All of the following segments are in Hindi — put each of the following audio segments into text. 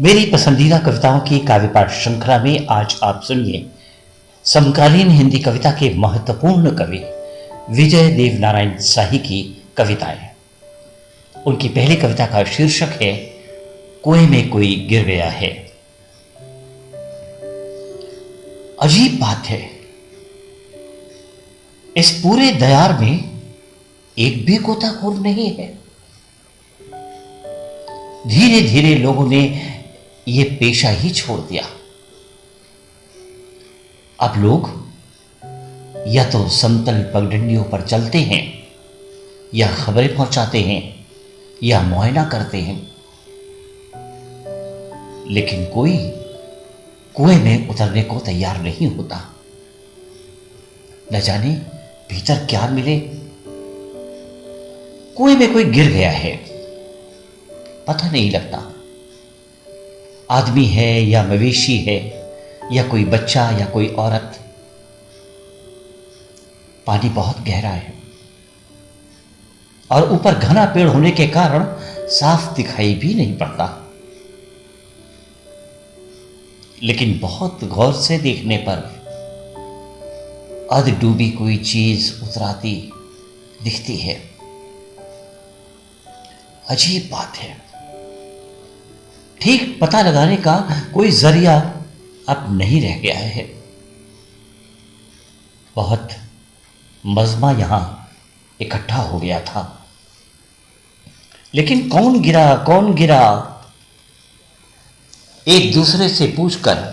मेरी पसंदीदा कविताओं की काव्य पाठ श्रृंखला में आज आप सुनिए समकालीन हिंदी कविता के महत्वपूर्ण कवि विजय देवनारायण शाही की कविताएं। उनकी पहली कविता का शीर्षक है कुएं में कोई गिर गया है। अजीब बात है, इस पूरे दयार में एक भी गोताखोर नहीं है। धीरे धीरे लोगों ने ये पेशा ही छोड़ दिया। अब लोग या तो समतल पगडंडियों पर चलते हैं, या खबरें पहुंचाते हैं, या मुआयना करते हैं, लेकिन कोई कुएं में उतरने को तैयार नहीं होता। न जाने भीतर क्या मिले। कुएं में कोई गिर गया है, पता नहीं लगता। आदमी है या मवेशी है, या कोई बच्चा या कोई औरत। पानी बहुत गहरा है और ऊपर घना पेड़ होने के कारण साफ दिखाई भी नहीं पड़ता, लेकिन बहुत गौर से देखने पर अध डूबी कोई चीज उतराती दिखती है। अजीब बात है, ठीक पता लगाने का कोई जरिया अब नहीं रह गया है। बहुत मजमा यहां इकट्ठा हो गया था, लेकिन कौन गिरा एक दूसरे से पूछकर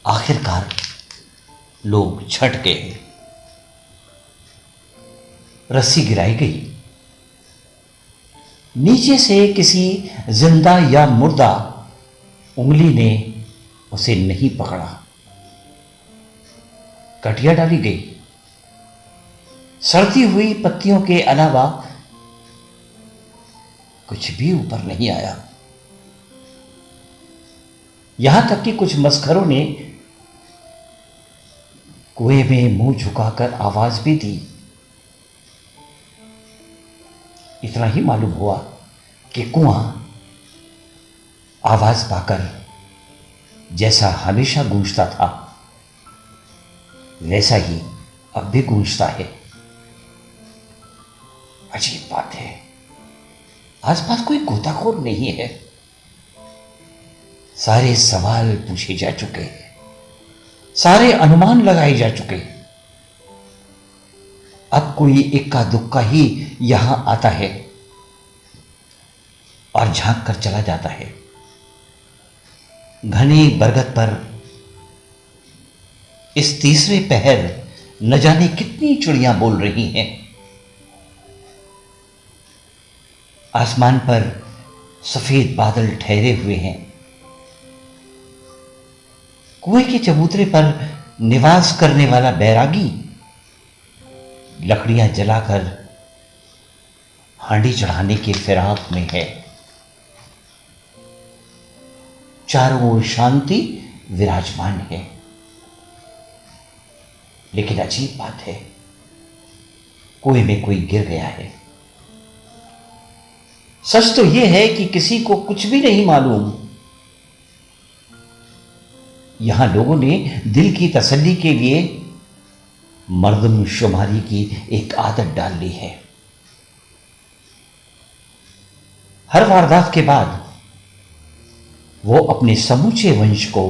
आखिरकार लोग छट गए। रस्सी गिराई गई, नीचे से किसी जिंदा या मुर्दा उंगली ने उसे नहीं पकड़ा। कटिया डाली गई, सड़ती हुई पत्तियों के अलावा कुछ भी ऊपर नहीं आया। यहां तक कि कुछ मस्खरों ने कुएं में मुंह झुकाकर आवाज भी दी। इतना ही मालूम हुआ कि कुआं आवाज पाकर जैसा हमेशा गूंजता था, वैसा ही अब भी गूंजता है। अजीब बात है, आसपास कोई गोताखोर नहीं है। सारे सवाल पूछे जा चुके, सारे अनुमान लगाए जा चुके। अब कोई इक्का दुक्का ही यहां आता है और झांक कर चला जाता है। घने बरगद पर इस तीसरे पहर न जाने कितनी चिड़ियां बोल रही हैं। आसमान पर सफेद बादल ठहरे हुए हैं। कुएं के चबूतरे पर निवास करने वाला बैरागी लकड़ियां जलाकर हांडी चढ़ाने के फिराक में है। चारों ओर शांति विराजमान है, लेकिन अजीब बात है, कुएं में कोई गिर गया है। सच तो यह है कि किसी को कुछ भी नहीं मालूम। यहां लोगों ने दिल की तसल्ली के लिए मर्दमशुमारी की एक आदत डाल ली है। हर वारदात के बाद वो अपने समूचे वंश को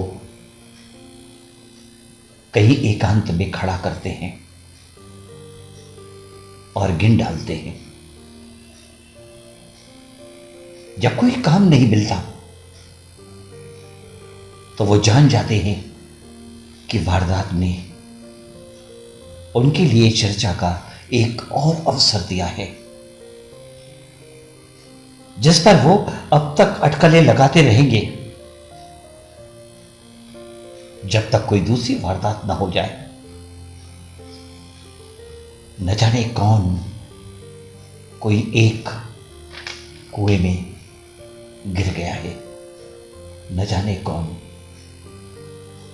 कहीं एकांत में खड़ा करते हैं और गिन डालते हैं। जब कोई काम नहीं मिलता तो वो जान जाते हैं कि वारदात ने उनके लिए चर्चा का एक और अवसर दिया है, जिस पर वो अब तक अटकलें लगाते रहेंगे जब तक कोई दूसरी वारदात ना हो जाए। न जाने कौन कोई एक कुएं में गिर गया है। न जाने कौन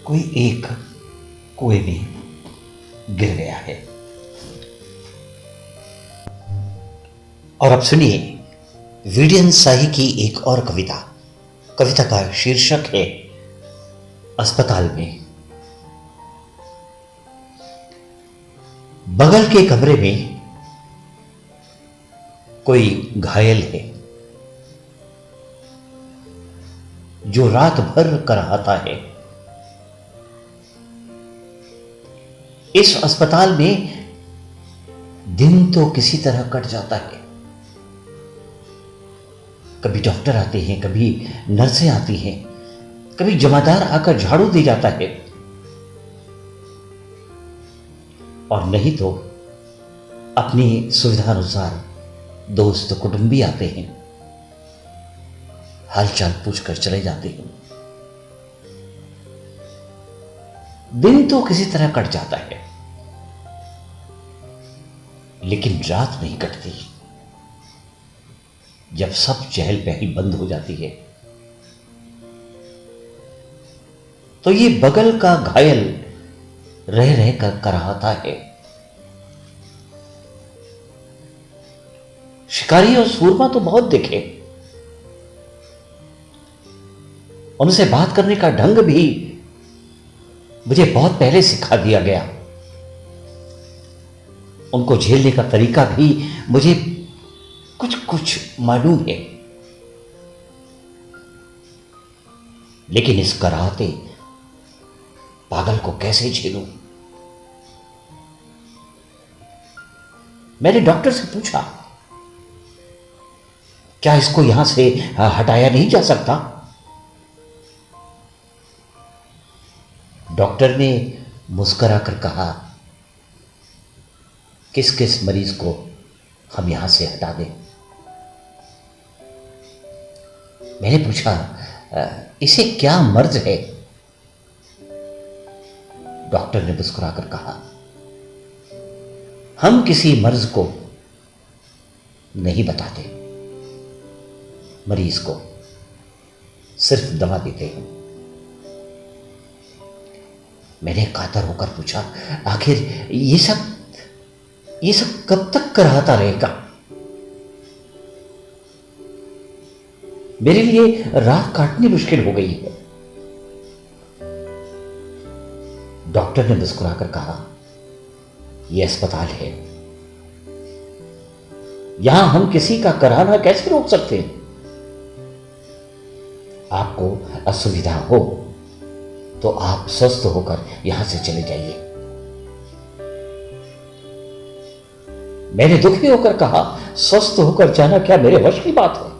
कोई एक कुएं में गिर गया है। और अब सुनिए विजय शाही की एक और कविता कविता का शीर्षक है अस्पताल में। बगल के कमरे में कोई घायल है जो रात भर कराहता है। इस अस्पताल में दिन तो किसी तरह कट जाता है। कभी डॉक्टर आते हैं, कभी नर्सें आती हैं, कभी जमादार आकर झाड़ू दे जाता है, और नहीं तो अपनी सुविधानुसार दोस्त कुटुंबी आते हैं, हालचाल पूछकर चले जाते हैं। दिन तो किसी तरह कट जाता है, लेकिन रात नहीं कटती। जब सब चहल पहल बंद हो जाती है तो ये बगल का घायल रह रह कर कराहता है। शिकारी और सूरमा तो बहुत देखे, उनसे बात करने का ढंग भी मुझे बहुत पहले सिखा दिया गया। उनको झेलने का तरीका भी मुझे कुछ कुछ मालूम है, लेकिन इस कराहते पागल को कैसे झेलूं? मैंने डॉक्टर से पूछा, क्या इसको यहां से हटाया नहीं जा सकता? डॉक्टर ने मुस्कुराकर कहा, किस किस मरीज को हम यहां से हटा दें? मैंने पूछा, इसे क्या मर्ज है? डॉक्टर ने मुस्कुराकर कहा, हम किसी मर्ज को नहीं बताते, मरीज को सिर्फ दवा देते हैं। मैंने कातर होकर पूछा, आखिर ये सब कब तक कराहता रहेगा? मेरे लिए रात काटनी मुश्किल हो गई है। डॉक्टर ने मुस्कुराकर कहा, यह अस्पताल है, यहां हम किसी का कराना कैसे रोक सकते हैं? आपको असुविधा हो तो आप स्वस्थ होकर यहां से चले जाइए। मैंने दुखी होकर कहा, स्वस्थ होकर जाना क्या मेरे वश की बात है?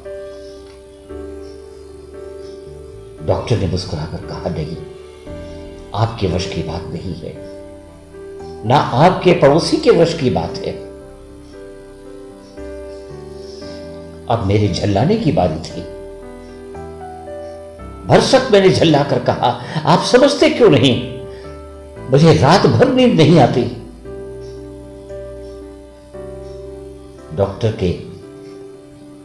डॉक्टर ने मुस्कुराकर कहा, नहीं, आपके वश की बात नहीं है, ना आपके पड़ोसी के वश की बात है। अब मेरे झल्लाने की बारी थी। भरसक मैंने झल्लाकर कहा, आप समझते क्यों नहीं? मुझे रात भर नींद नहीं आती। डॉक्टर के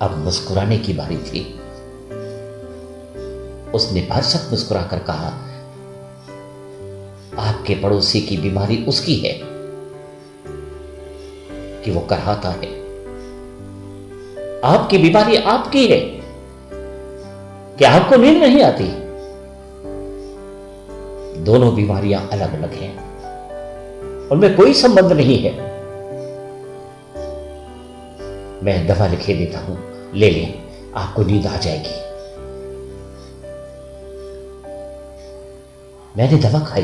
अब मुस्कुराने की बारी थी। उसने भरसक मुस्कुराकर कहा, आपके पड़ोसी की बीमारी उसकी है कि वो कराहता है, आपकी बीमारी आपकी है कि आपको नींद नहीं आती। दोनों बीमारियां अलग अलग हैं, उनमें कोई संबंध नहीं है। मैं दवा लिखे देता हूं, ले लें, आपको नींद आ जाएगी। मैंने दवा खाई,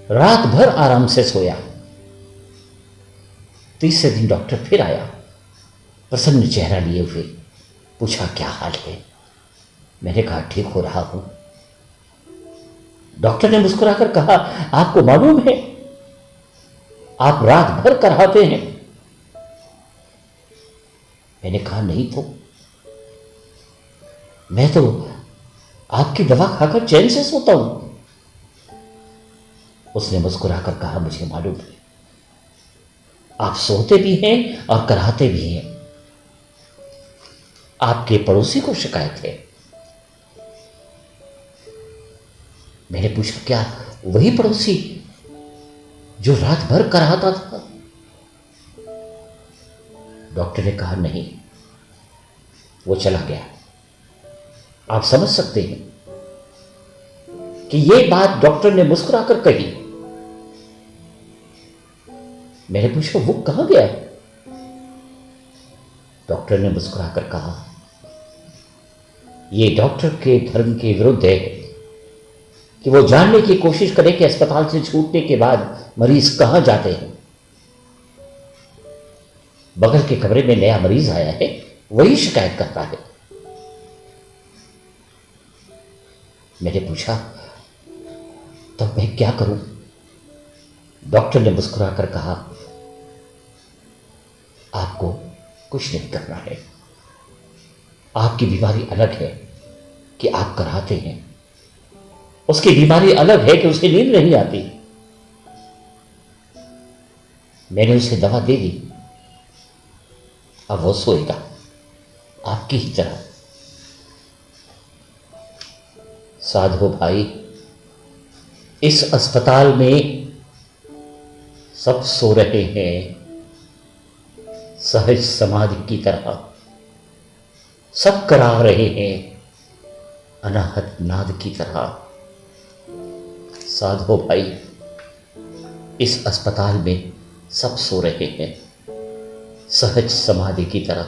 रात भर आराम से सोया। तीसरे दिन डॉक्टर फिर आया, प्रसन्न चेहरा लिए हुए। पूछा, क्या हाल है? मैंने कहा, ठीक हो रहा हूं। डॉक्टर ने मुस्कुराकर कहा, आपको मालूम है आप रात भर कराहते हैं? मैंने कहा, नहीं तो मैं तो आपकी दवा खाकर चैन से सोता हूं। उसने मुस्कुराकर कहा, मुझे मालूम है, आप सोते भी हैं और कराहते भी हैं। आपके पड़ोसी को शिकायत है। मैंने पूछा, क्या वही पड़ोसी जो रात भर कराहता था? डॉक्टर ने कहा, नहीं, वो चला गया। आप समझ सकते हैं कि यह बात डॉक्टर ने मुस्कुराकर कही। मैंने पूछा, वो कहां गया? डॉक्टर ने मुस्कुराकर कहा, यह डॉक्टर के धर्म के विरुद्ध है कि वो जानने की कोशिश करे कि अस्पताल से छूटने के बाद मरीज कहां जाते हैं। बगल के कमरे में नया मरीज आया है, वही शिकायत करता है। मैंने पूछा, तो मैं क्या करूं? डॉक्टर ने मुस्कुराकर कहा, आपको कुछ नहीं करना है। आपकी बीमारी अलग है कि आप कराते हैं, उसकी बीमारी अलग है कि उसे नींद नहीं आती। मैंने उसे दवा दे दी, अब वो सोएगा आपकी ही तरह। साधु भाई, इस अस्पताल में सब सो रहे हैं सहज समाधि की तरह, सब करा रहे हैं अनाहत नाद की तरह। साधु भाई, इस अस्पताल में सब सो रहे हैं सहज समाधि की तरह,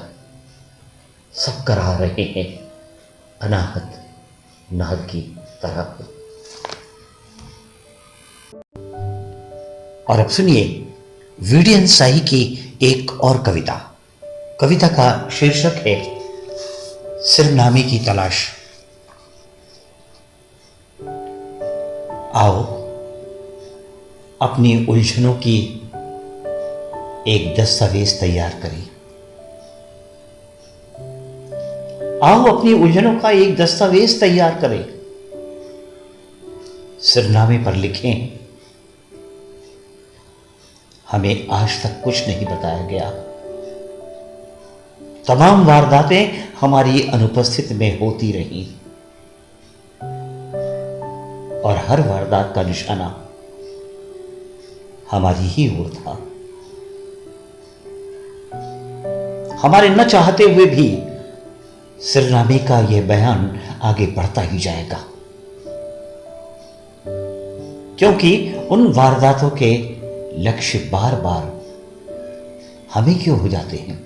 सब करा रहे हैं अनाहत नाद की तरह। और अब सुनिए वीडियन साई की एक और कविता। कविता का शीर्षक है सिरनामे की तलाश। आओ अपनी उलझनों की एक दस्तावेज तैयार करें। आओ अपनी उलझनों का एक दस्तावेज तैयार करें। सिरनामे पर लिखें, हमें आज तक कुछ नहीं बताया गया। तमाम वारदातें हमारी अनुपस्थिति में होती रही और हर वारदात का निशाना हमारी ही ओर था। हमारे न चाहते हुए भी सिरनामे का यह बयान आगे बढ़ता ही जाएगा, क्योंकि उन वारदातों के लक्ष्य बार बार हमें क्यों हो जाते हैं,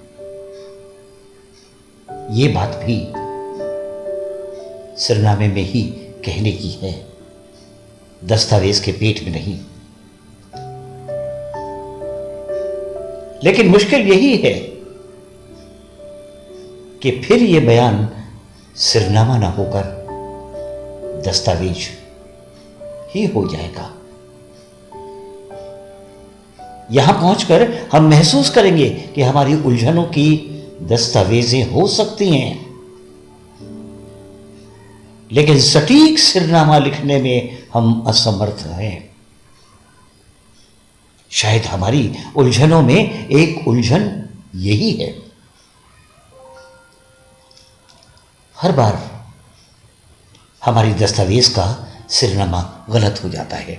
ये बात भी सिरनामे में ही कहने की है, दस्तावेज के पेट में नहीं। लेकिन मुश्किल यही है कि फिर यह बयान सिरनामा ना होकर दस्तावेज ही हो जाएगा। यहां पहुंचकर हम महसूस करेंगे कि हमारी उलझनों की दस्तावेजें हो सकती हैं, लेकिन सटीक सिरनामा लिखने में हम असमर्थ हैं। शायद हमारी उलझनों में एक उलझन यही है, हर बार हमारी दस्तावेज का सिरनामा गलत हो जाता है।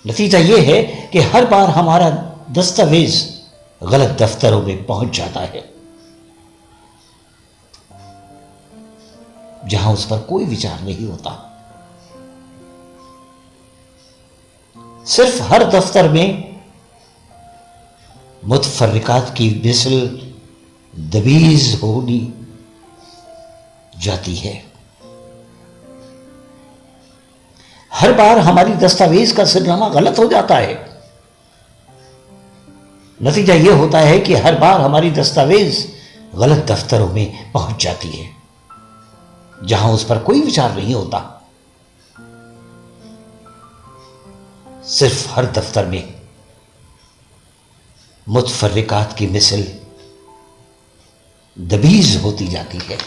नतीजा यह है कि हर बार हमारा दस्तावेज गलत दफ्तरों में पहुंच जाता है, जहां उस पर कोई विचार नहीं होता। सिर्फ हर दफ्तर में मुतफर्रिकात की मिसल दबीज होनी जाती है। हर बार हमारी दस्तावेज का सिरनामा गलत हो जाता है। नतीजा यह होता है कि हर बार हमारी दस्तावेज गलत दफ्तरों में पहुंच जाती है, जहां उस पर कोई विचार नहीं होता। सिर्फ हर दफ्तर में मुतफर्रिकात की मिसल दबीज होती जाती है।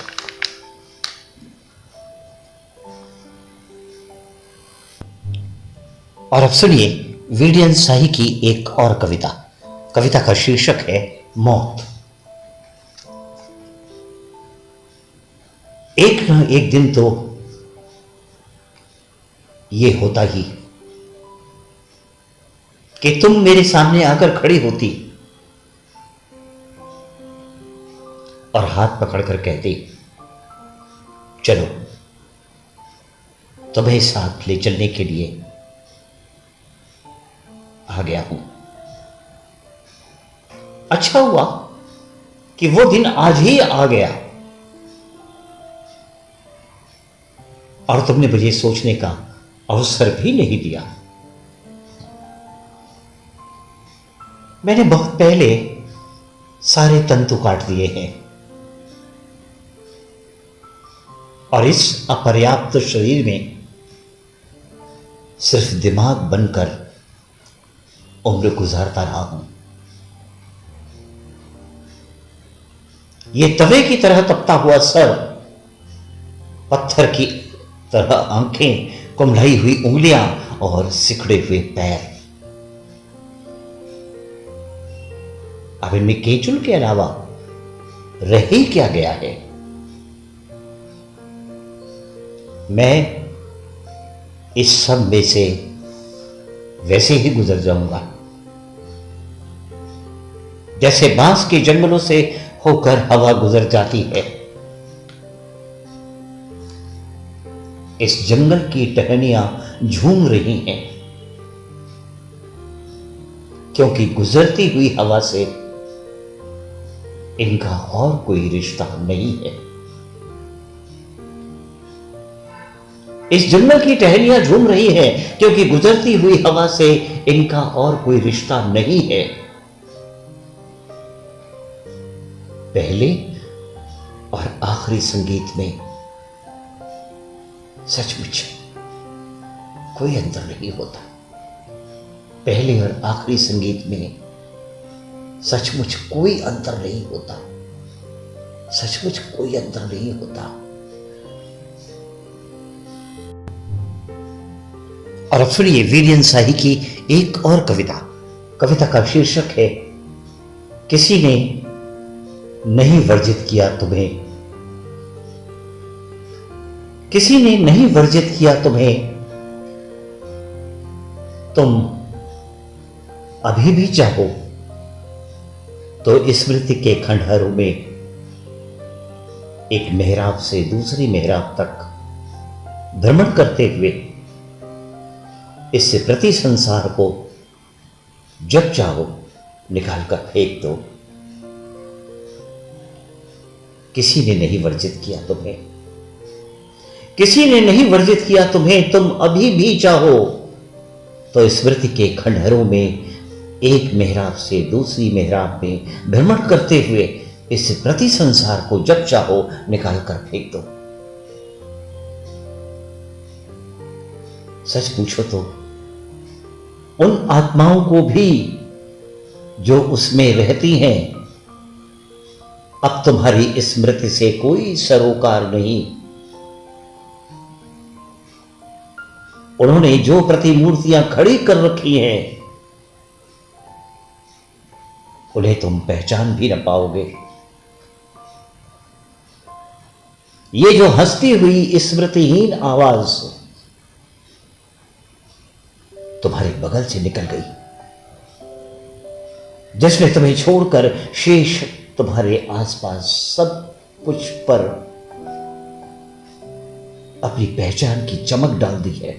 और अब सुनिए वीडियन साई की एक और कविता। कविता का शीर्षक है मौत। एक न एक दिन तो यह होता ही कि तुम मेरे सामने आकर खड़ी होती और हाथ पकड़कर कहती, चलो, तुम्हें साथ ले चलने के लिए आ गया हूं। अच्छा हुआ कि वो दिन आज ही आ गया और तुमने मुझे सोचने का अवसर भी नहीं दिया। मैंने बहुत पहले सारे तंतु काट दिए हैं और इस अपर्याप्त शरीर में सिर्फ दिमाग बनकर उम्र गुजारता रहा हूं। ये तवे की तरह तपता हुआ सर, पत्थर की तरह आंखें, कुम्हलाई हुई उंगलियां और सिकुड़े हुए पैर, अब इनमें केचुल के अलावा रह ही क्या गया है। मैं इस सब में से वैसे ही गुजर जाऊंगा जैसे बांस के जंगलों से होकर हवा गुजर जाती है। इस जंगल की टहनियां झूम रही हैं क्योंकि गुजरती हुई हवा से इनका और कोई रिश्ता नहीं है। इस जंगल की टहनियां झूम रही है क्योंकि गुजरती हुई हवा से इनका और कोई रिश्ता नहीं है। पहले और आखिरी संगीत में सचमुच कोई अंतर नहीं होता। पहले और आखिरी संगीत में सचमुच कोई अंतर नहीं होता। सचमुच कोई अंतर नहीं होता। और अब सुनिए वीरेंद्र शाही की एक और कविता। कविता का शीर्षक है किसी ने नहीं वर्जित किया तुम्हें, किसी ने नहीं वर्जित किया तुम्हें, तुम अभी भी चाहो तो स्मृति के खंडहरों में एक मेहराब से दूसरी मेहराब तक भ्रमण करते हुए इससे प्रति संसार को जब चाहो निकाल कर फेंक दो। किसी ने नहीं वर्जित किया तुम्हें, किसी ने नहीं वर्जित किया तुम्हें, तुम अभी भी चाहो तो स्मृति के खंडहरों में एक मेहराब से दूसरी मेहराब में भ्रमण करते हुए इस प्रति संसार को जब चाहो निकाल कर फेंक दो। सच पूछो तो उन आत्माओं को भी जो उसमें रहती हैं अब तुम्हारी स्मृति से कोई सरोकार नहीं। उन्होंने जो प्रतिमूर्तियां खड़ी कर रखी हैं उन्हें तुम पहचान भी न पाओगे। ये जो हंसती हुई स्मृतिहीन आवाज तुम्हारे बगल से निकल गई, जिसने तुम्हें छोड़कर शेष तुम्हारे आसपास सब कुछ पर अपनी पहचान की चमक डाल दी है,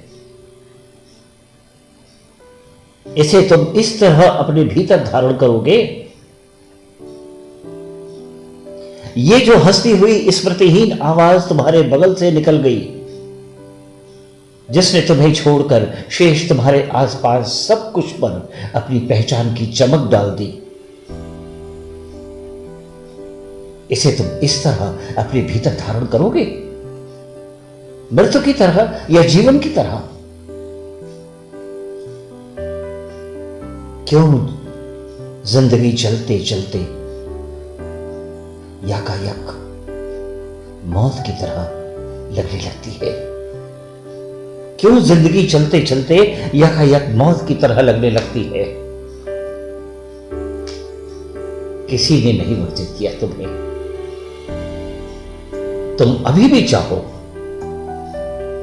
इसे तुम इस तरह अपने भीतर धारण करोगे। ये जो हंसती हुई स्मृतिहीन आवाज तुम्हारे बगल से निकल गई, जिसने तुम्हें छोड़कर शेष तुम्हारे आसपास सब कुछ पर अपनी पहचान की चमक डाल दी, इसे तुम इस तरह अपने भीतर धारण करोगे, मृत्यु की तरह या जीवन की तरह। क्यों जिंदगी चलते चलते यकायक मौत की तरह लगने लगती है? क्यों जिंदगी चलते चलते यकायक मौत की तरह लगने लगती है? किसी ने नहीं वर्जित किया तुम्हें, तुम अभी भी चाहो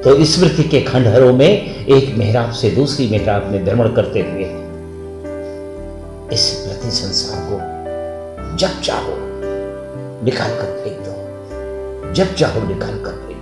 तो स्मृति के खंडहरों में एक मेहराब से दूसरी मेहराब में भ्रमण करते हुए इस प्रति संसार को जब चाहो निकाल कर फेंक दो, जब चाहो निकाल कर फेंक दो।